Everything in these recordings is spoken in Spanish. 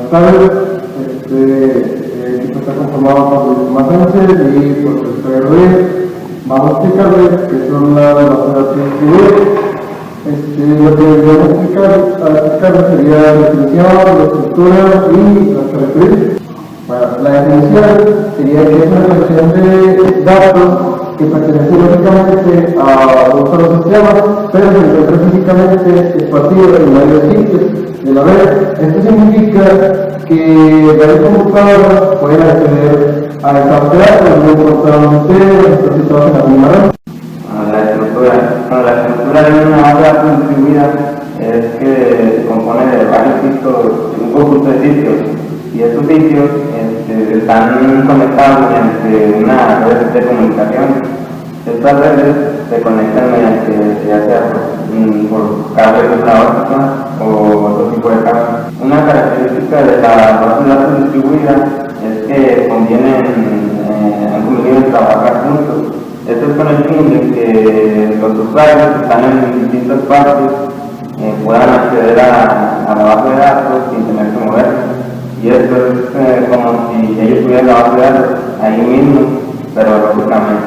tardes. Este equipo está conformado por Luis Masánchez y por José Ruiz. Vamos a explicarles qué son las bases distribuidas. Lo que voy a explicar sería la definición, la estructura y las características. Bueno, la definición sería que es una colección de datos que pertenece lógicamente a un solo sistema, pero se encuentra físicamente esparcido en varios sitios de la red. Esto significa que varios computadores pueden acceder a esa base de datos, no importando ustedes, están situados en la misma red. La estructura de una base de datos distribuida es que se compone de varios sitios, un conjunto de sitios, y estos sitios están conectados mediante una red de comunicación. Estas redes se conectan mediante, ya sea por cable de fibra óptica o otro tipo de cable. Una característica de la base de datos distribuida es que han convenido en trabajar juntos. Esto es con el fin de que los usuarios que están en distintas partes puedan acceder a la base de datos sin tener que moverse. Y esto es como si ellos tuvieran la base de datos ahí mismo, pero lógicamente.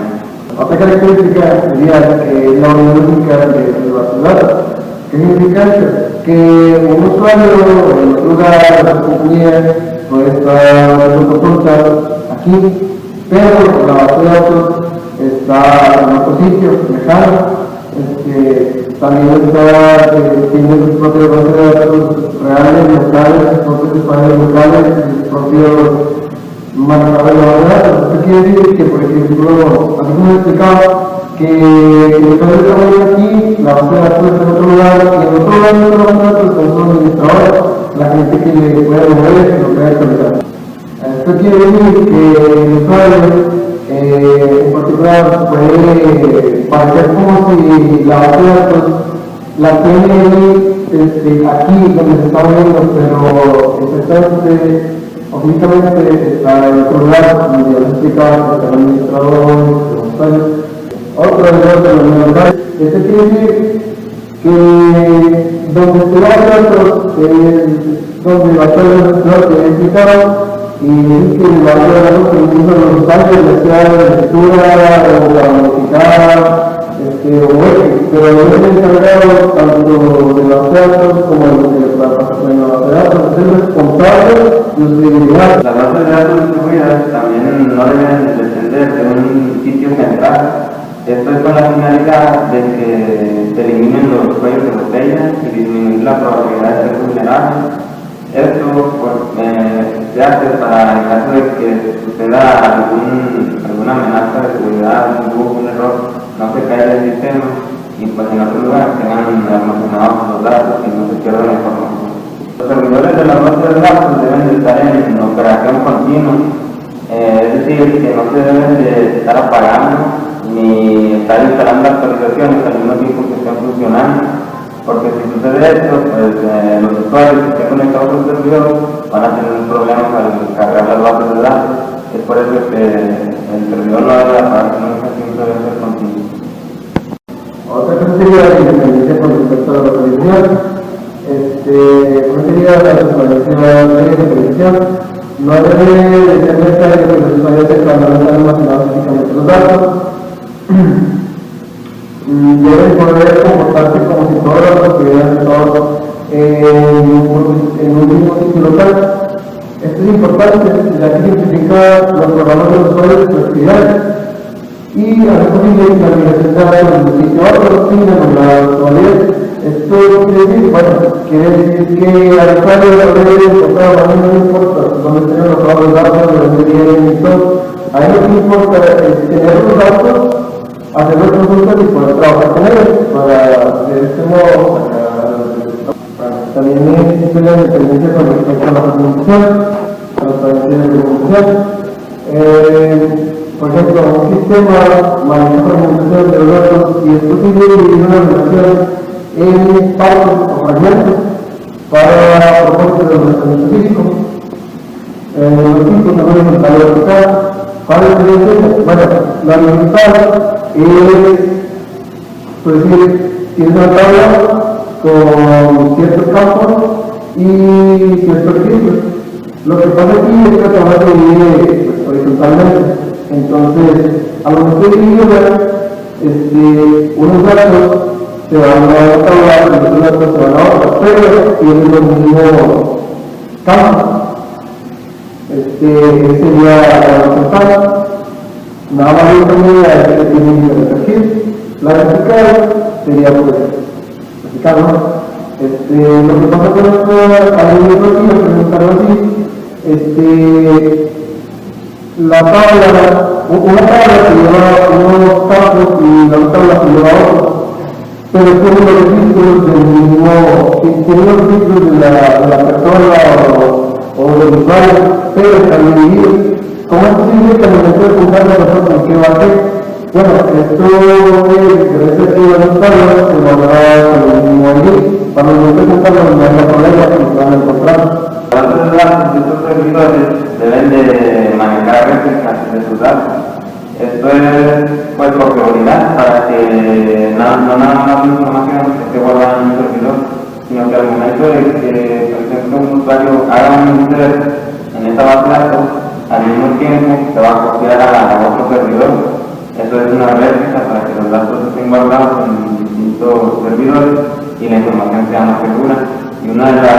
Otra característica sería que la unidad única de la base de datos. ¿Qué significa esto? Que un usuario en otro lugar de la compañía puede estar haciendo consultas aquí, pero la base de datos está en otro sitio, lejano. También tiene sus propias bases de datos reales, locales, sus propios usuarios locales, sus propios manejadores de bases de datos. Esto quiere decir que, por ejemplo, así como he explicado, que el usuario está aquí, la base de datos está en otro lugar, y en otro lugar de la base de datos está un administrador, la gente que le puede mover, que lo puede actualizar. Esto quiere decir que el usuario en particular puede parecer como si la base de datos la tiene aquí donde se está viendo, pero exactamente o físicamente está en otro lugar, donde ya les explicaba, está el administrador, los usuarios. Otro de los menores, quiere decir que donde se va a datos es donde va a estar el administrador que he explicado. Y es que el valor de datos que utilizan los usuarios, ya sea de lectura o para modificar pero es el encargado tanto de los datos como de la base de datos, es el responsable de su seguridad. Las bases de datos distribuidas también no deben depender de un sitio central. Esto es con la finalidad de que se eliminen los cuellos de botella y disminuir la probabilidad de ser vulnerables. Esto se hace para el caso de que suceda alguna amenaza de seguridad, un error, no se caiga el sistema y pues en otro lugar tengan almacenados los datos y no se pierda la información. Los servidores de las bases de datos deben de estar en operación continua, es decir, que no se deben de estar apagando ni estar instalando actualizaciones al mismo tiempo que estén funcionando. Porque si sucede esto, pues los usuarios que estén conectados al servidor van a tener problemas al cargar las bases de datos. Es por eso que el servidor no debe apagar, nunca siempre debe ser continuo. Otra cosa sería la independencia con respecto a la localización. ¿Cómo sería la localización de localización? No debe ser necesario que los usuarios estén almacenados físicamente los datos. Deben poder comportarse como si todos los estuvieran sentados en un mismo sitio local. Esto es importante, ya que simplifica los programas de los usuarios de sus actividades y hace posible la migración de datos de un sitio a otro sin demorar la actualidad. Esto quiere decir que al usuario de la red no importa dónde estén alojados los datos, de dónde vienen y todo. A él lo que importa es tener los datos, hacer las consultas y poder trabajar con ellos para de este modo también existe la independencia con respecto a la comunicación, a la transferencia de comunicación. Por ejemplo, un sistema maneja la comunicación de los datos y es posible dividir una relación en partes o fragmentos para propósitos de almacenamiento físico. Los tipos también son para vertical. ¿Cuál es la diferencia? Bueno, la horizontal es, por decir, tiene una tabla con ciertos campos y ciertos registros. Lo que pasa aquí es que la tabla se divide pues, horizontalmente. Entonces, a lo que estoy dividiendo, unos datos se van a una tabla y otros datos se van a otra, pero tienen los mismos campos. Sería la horizontal. Nada más yo también que tiene que perfil. La vertical sería pues vertical, ¿no? Lo que pasa con esto, al mismo tiempo, preguntarlo así, la tabla, una tabla que lleva unos campos y la otra tabla que lleva otros, pero tiene los registros del mismo, tiene los registros de la persona o del usuario, pero están divididos. ¿Cómo es posible que me puede contar la persona con qué va a hacer? Bueno, esto es que las tablas se van a dar con el mismo ID. Para no presentarlo no hay problema que van a encontrar. Estos servidores deben de manejar réplicas de sus datos. Esto es pues por seguridad, para que no nada más la información esté guardada en un servidor, sino que al momento de que, por ejemplo, un usuario haga un insert en esta base de datos, al mismo tiempo se va a copiar a otro servidor. Eso es una réplica para que los datos estén guardados en distintos servidores y la información sea más segura. Y una de las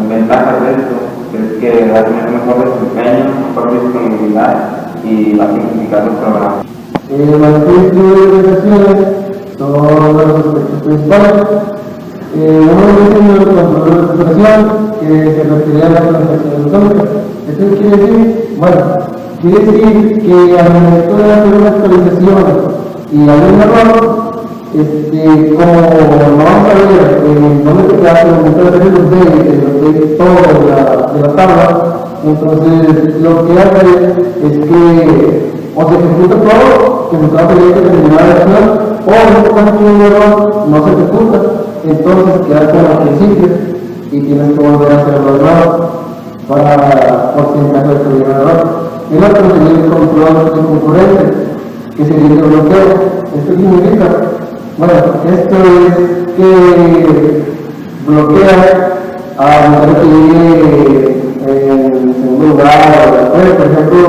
ventajas de esto es que va a tener mejor desempeño, mejor disponibilidad y va a simplificar los programas. Las tres organizaciones son los aspectos principales. Uno es el control de operación, que se refiere a la transacción económica. Esto quiere decir, quiere decir que al momento de hacer una actualización y hay un error, como no vamos a ver dónde se queda el momento de hacer el update todo de la tabla, entonces lo que hace es que o se ejecuta todo, que nos va a tener que terminar la acción, o en este caso un error no se ejecuta, entonces queda como al principio y tienes que volver a hacerlo de nuevo por si en caso de que hubiera error. El otro sería el control de concurrente, que sería el bloqueo. Esto significa, esto es que bloquea a la que llegue en segundo lugar o después, por ejemplo,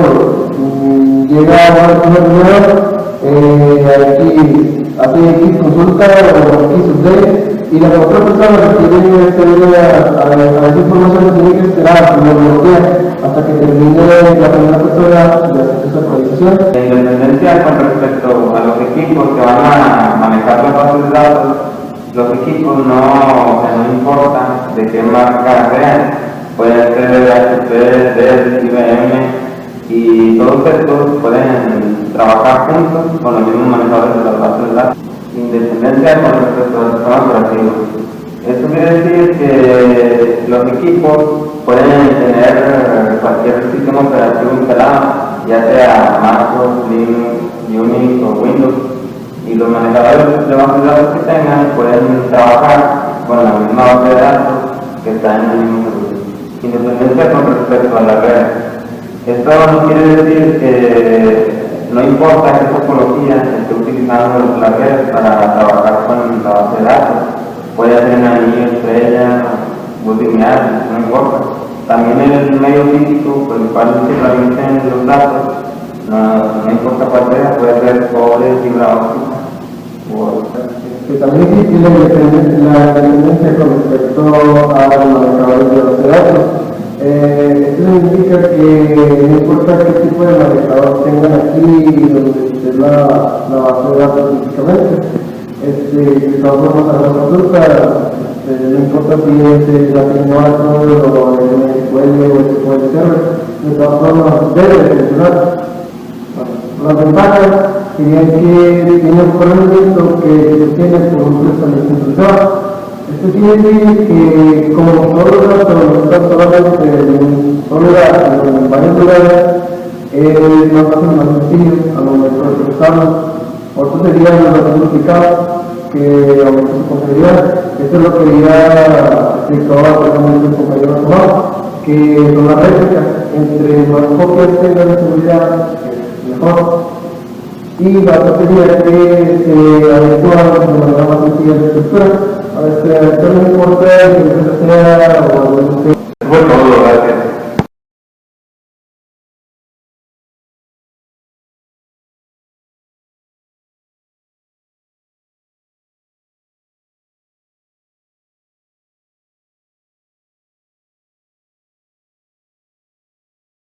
llega a una reunión, aquí hace X consulta o X update, y la otra persona que tiene que acceder a esa información tiene que esperar, lo bloquea hasta que termine la primera persona de hacer esa actualización. La independencia con respecto a los equipos que van a manejar las bases de datos, los equipos no importa de qué marca sean, pueden ser HP, Dell, IBM, y todos estos pueden trabajar juntos con los mismos manejadores de las bases de datos, independencia con respecto al sistema operativo. Esto quiere decir que los equipos pueden tener cualquier sistema operativo instalado, ya sea MacOS, Linux, Unix o Windows, y los manejadores de bases de datos que tengan pueden trabajar con la misma base de datos que está en el mismo servidor. Independencia con respecto a la red. Esto no quiere decir que no importa qué topología esté utilizando la red para trabajar con la base de datos. Puede ser una anillo, estrella, bus lineal, no importa. También el medio físico por el cual se transmiten los datos, no importa cuál sea, puede ser cobre, fibra óptica u otra. También existe la independencia con respecto a los manejadores de base de datos. Esto significa que no importa qué tipo de manejador tengan aquí donde esté la base de datos físicamente. De todas formas, a la consulta, no importa si es la Oracle o el SQL o el SQL Server, de todas formas debe funcionar. Las ventajas serían que tiene un corrimiento que se tiene por un personalizador. Esto quiere decir que como todos los datos están solamente en un lugar, en varios lugares, es más fácil, más sencillo al momento de procesarlos. Otro sería la simplificada, que aumenta su confiabilidad. Esto es lo que ya explicaba el compañero Tomás, que son las réplicas. Entre más copias tengan de seguridad, mejor. Y la otra sería que se adecua de manera más sencilla de estructura. A veces no importa que sea o bueno, todo lo que